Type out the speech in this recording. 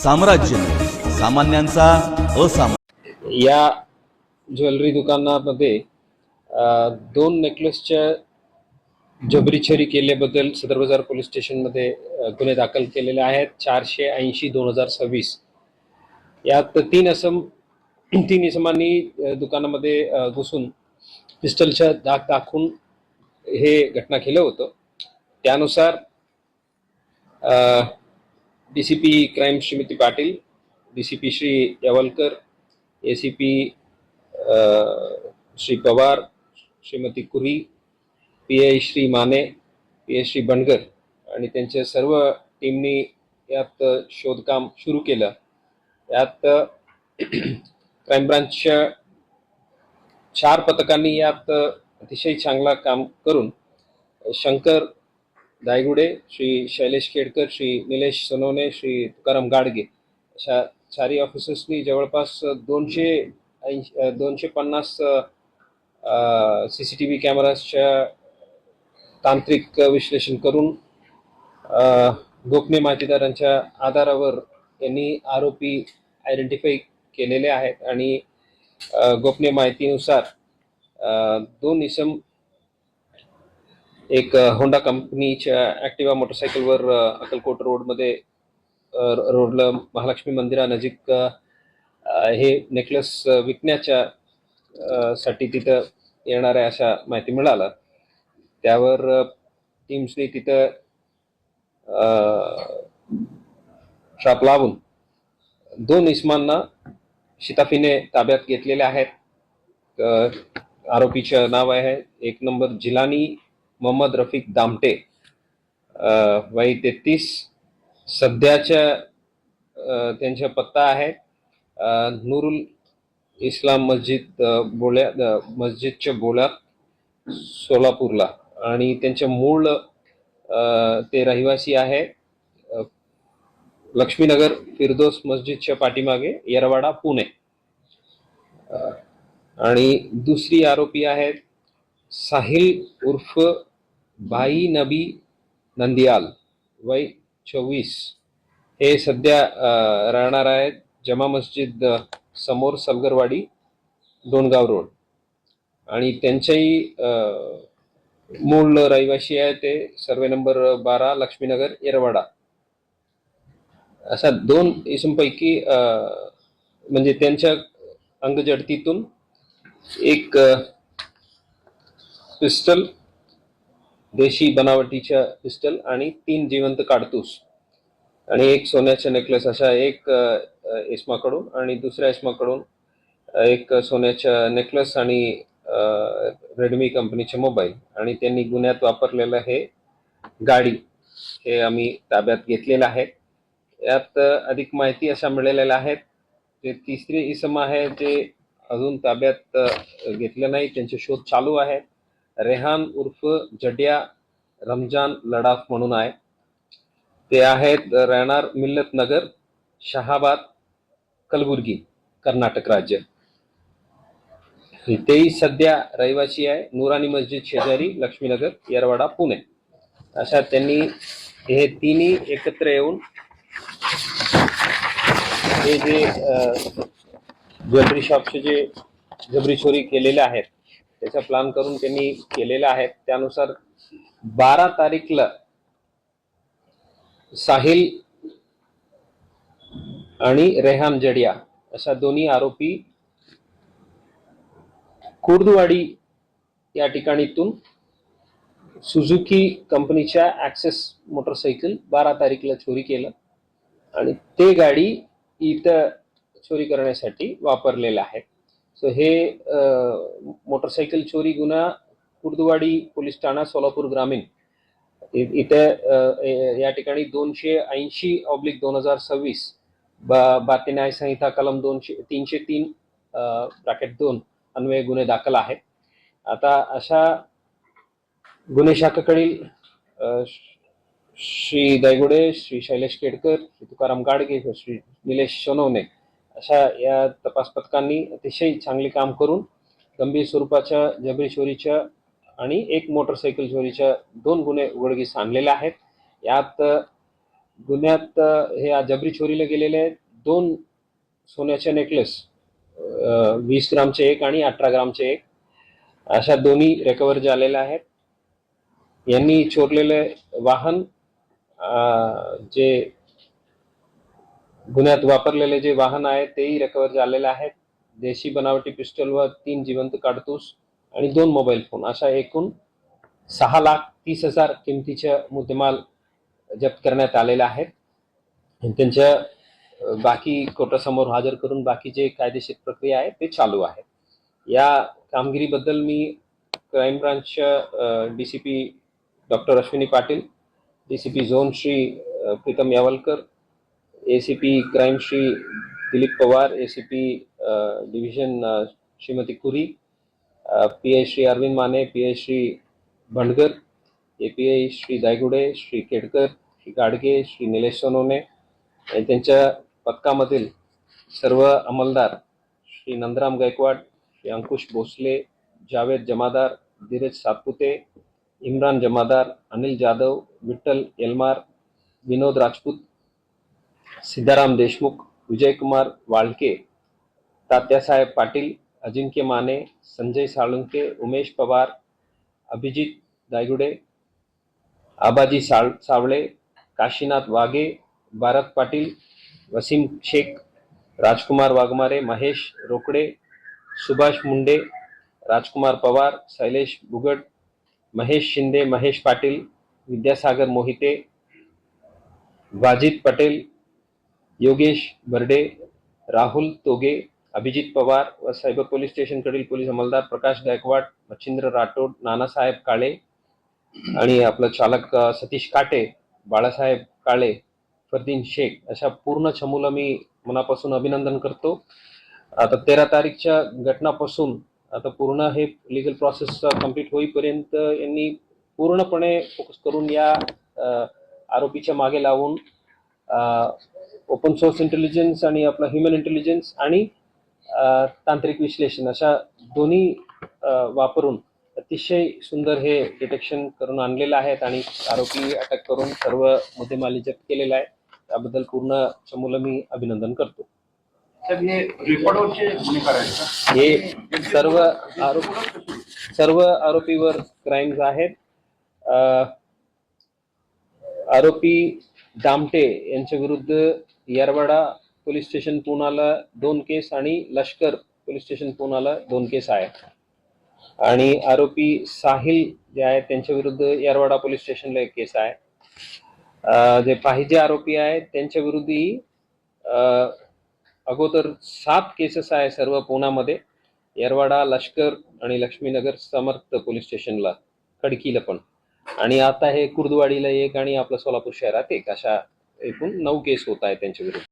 साम्राज्य सामान्यांचा असामान्य। या ज्वेलरी दुकानामध्ये दोन नेकलेसच्या जबरी चोरी केल्याबद्दल सदर बाजार पोलीस स्टेशनमध्ये गुन्हे दाखल केलेले आहेत। 480/2026 यात तीन इसमांनी दुकानामध्ये घुसून पिस्टलच्या दाग दाखवून हे घटना केलं होतं। त्यानुसार DCP crime Shrimati Patil, DCP Shri Yevalkar, ACP Shri Pawar, Shrimati Kuri, PI Shri Mane, PI Shri Bangar आणि त्यांच्या सर्व टीमनी यात शोधकाम सुरू केलं। यात क्राइम ब्रांचच्या 4 पथकांनी यात अतिशय चांगला काम करून शंकर दायगुडे, श्री शैलेश केडकर, श्री निलेश सोनवणे, श्री तुकाराम गाडगे अशा 4 ऑफिसर्सनी जवळपास 250 सीसीटीव्ही कॅमेराच्या तांत्रिक विश्लेषण करून गोपनीय माहितीदारांच्या आधारावर यांनी आरोपी आयडेंटिफाय केलेले आहेत आणि गोपनीय माहितीनुसार 2 इसम एक होंडा कंपनीच्या ॲक्टिवा मोटरसायकलवर अक्कलकोट रोडला महालक्ष्मी मंदिरानजीक हे नेकलेस विकण्याच्या साठी तिथं येणार आहे अशा माहिती मिळाला। त्यावर टीम्सनी तिथं ट्रॅप लावून 2 इसमांना शिताफीने ताब्यात घेतलेले आहेत। आरोपीचं नाव आहे 1 नंबर जिलानी मोहम्मद रफीक दामटे, वय 33। सध्याच्या त्यांचा पत्ता आहे नूरुल इस्लाम मस्जिदच्या बोळ्यात सोलापूरला आणि त्यांचे मूळ ते रहिवासी आहे लक्ष्मीनगर फिरदोस मस्जिदच्या पाठीमागे येरवाडा पुणे। आणि दुसरी आरोपी आहेत साहिल उर्फ भाई नबी नंदियाल, वय 24। हे सध्या राहणार आहेत जमा मस्जिद समोर सलगरवाडी, डोणगाव रोड आणि त्यांच्याही मूळ रहिवासी आहे ते सर्वे नंबर 12 लक्ष्मीनगर येरवाडा। अशा 2 इसमपैकी म्हणजे त्यांच्या अंगजडतीतून एक पिस्टल, देशी बनावटीच्या पिस्टल आणि 3 जिवंत काडतूस आणि एक सोन्याचा नेकलेस अशा एक इसमाकडून आणि दुसऱ्या इसमाकडून एक सोन्याचा नेकलेस आणि रेडमी कंपनीचे मोबाईल आणि त्यांनी गुन्ह्यात वापरलेलं हे गाडी हे आम्ही ताब्यात घेतलेलं आहे। यात अधिक माहिती अशा मिळालेल्या आहेत। ते तिसरे इसम आहे ते अजून ताब्यात घेतले नाही, त्यांचे शोध चालू आहे। रेहान उर्फ जडिया रमजान लडाफ म्हणून आहे। ते आहेत राहणार मिल्लत नगर, शहाबाद, कलबुर्गी, कर्नाटक राज्य। तेही सध्या रहिवासी आहे नूरानी मस्जिद शेजारी लक्ष्मीनगर येरवाडा पुणे। अशा त्यांनी हे तिन्ही एकत्र येऊन हे जे ज्वेलरी शॉपचे जे जबरी चोरी केलेले आहेत त्याचा प्लॅन करून त्यांनी केलेला आहे। त्यानुसार 12 तारीखला साहिल आणि रेहान जडिया अशा दोन्ही आरोपी कुर्दवाडी या ठिकाणीतून सुझुकी कंपनीच्या ॲक्सेस मोटरसायकल 12 तारीखला चोरी केलं आणि ते गाडी इथं चोरी करण्यासाठी वापरलेलं आहे। सो हे मोटरसायकल चोरी गुन्हा कुर्दवाडी पोलीस ठाणा सोलापूर ग्रामीण इथं या ठिकाणी 280/2026 भारतीय न्याय संहिता कलम 303(2) अन्वये गुन्हे दाखल आहेत। आता अशा गुन्हे शाखेकडील श्री दायगुडे, श्री शैलेश केडकर, श्री तुकाराम गाडगे, श्री निलेश सोनवणे अशा या तपास पथकांनी अतिशय चांगले काम करून गंभीर स्वरूपाच्या जबरी चोरीच्या आणि एक मोटरसायकल चोरीच्या 2 गुन्हे उघडकीस आणलेले आहेत। यात गुन्ह्यात हे जबरी चोरीला गेलेले 2 सोन्याचे नेकलेस, 20 ग्रामचे एक आणि 18 ग्रामचे एक, अशा दोन्ही रिकव्हर झालेल्या आहेत. यांनी चोरलेले वाहन, जे गुन्ह्यात वापरलेले जे वाहन आहे तेही रिकव्हर झालेले आहेत. देशी बनावटी पिस्टल व 3 जिवंत काडतूस आणि 2 मोबाईल फोन, अशा एकूण 6,30,000 किमतीच्या मुद्देमाल जप्त करण्यात आलेला आहे. त्यांच्या बाकी कोर्टासमोर हजर करून बाकी जे कायदेशीर प्रक्रिया आहे ते चालू आहे. या कामगिरीबद्दल मी क्राईम ब्रांचच्या DCP doctor Ashwini Patil, DCP zone Shri Pritam Yawalkar, ACP crime Shri Dilip Pawar, ACP division Shrimati Kuri, PI Shri Arvind Mane, PI Shri भंडगर, API Shri Daygude, Shri Kedkar, Shri Gadge, Shri Nilesh Sonawane आणि त्यांच्या पथकामधील सर्व अंमलदार, श्री नंदराम गायकवाड, श्री अंकुश भोसले, जावेद जमादार, धीरज सातपुते, इम्रान जमादार, अनिल जाधव, विठ्ठल येलमार, विनोद राजपूत, सिद्धाराम देशमुख, विजयकुमार वाळके, तात्यासाहेब पाटील, अजिंक्य माने, संजय साळुंके, उमेश पवार, अभिजित दायगुडे, आबाजी सावळे, काशीनाथ वाघे, भारत पाटील, वसीम शेख, राजकुमार वाघमारे, महेश रोकडे, सुभाष मुंडे, राजकुमार पवार, शैलेश बुगड, महेश शिंदे, महेश पाटील, विद्यासागर मोहिते, वाजिद पटेल, योगेश बर्डे, राहुल तोगे, अभिजित पवार व सायबर पोलीस स्टेशनकडील पोलीस अंमलदार प्रकाश गायकवाड, मच्छिंद्र राठोड, नानासाहेब काळे आणि आपलं चालक सतीश काटे, बाळासाहेब काळे, फरदीन शेख, अशा पूर्ण चमूला मी मनापासून अभिनंदन करतो. आता 13 तारीखच्या घटनापासून आता पूर्ण हे लिगल प्रोसेस कंप्लीट होईपर्यंत यांनी पूर्णपणे फोकस करून या आरोपीच्या मागे लावून ओपन सोर्स इंटेलिजन्स आणि आपला ह्युमन इंटेलिजन्स आणि तांत्रिक विश्लेषण अशा दोन्ही वापरून अतिशय सुंदर हे डिटेक्शन करून आणलेलं आहे आणि आरोपी अटक करून सर्व मुद्देमाल जप्त केलेला आहे. त्याबद्दल पूर्ण चमूला मी अभिनंदन करतो. हे रेकॉर्डवरचे गुन्हेगार आहेत का? हे सर्व आरोपीवर क्राईम्स आहेत. आरोपी दामटे यांच्या विरुद्ध येरवाडा पोलीस स्टेशन पुण्याला 2 केस आणि लष्कर पोलीस स्टेशन पुण्याला 2 केस आहेत आणि आरोपी साहिल जे आहेत त्यांच्या विरुद्ध येरवाडा पोलीस स्टेशनला 1 केस आहे. जे पाहिजे आरोपी आहेत त्यांच्या विरुद्धही अगोदर 7 केसेस आहे सर्व पुण्यामध्ये, येरवाडा, लष्कर आणि लक्ष्मीनगर समर्थ पोलीस स्टेशनला, खडकीला पण, आणि आता हे कुर्दवाडीला 1 आणि आपलं सोलापूर शहरात 1, अशा एकूण 9 केस होत आहेत त्यांच्या विरुद्ध.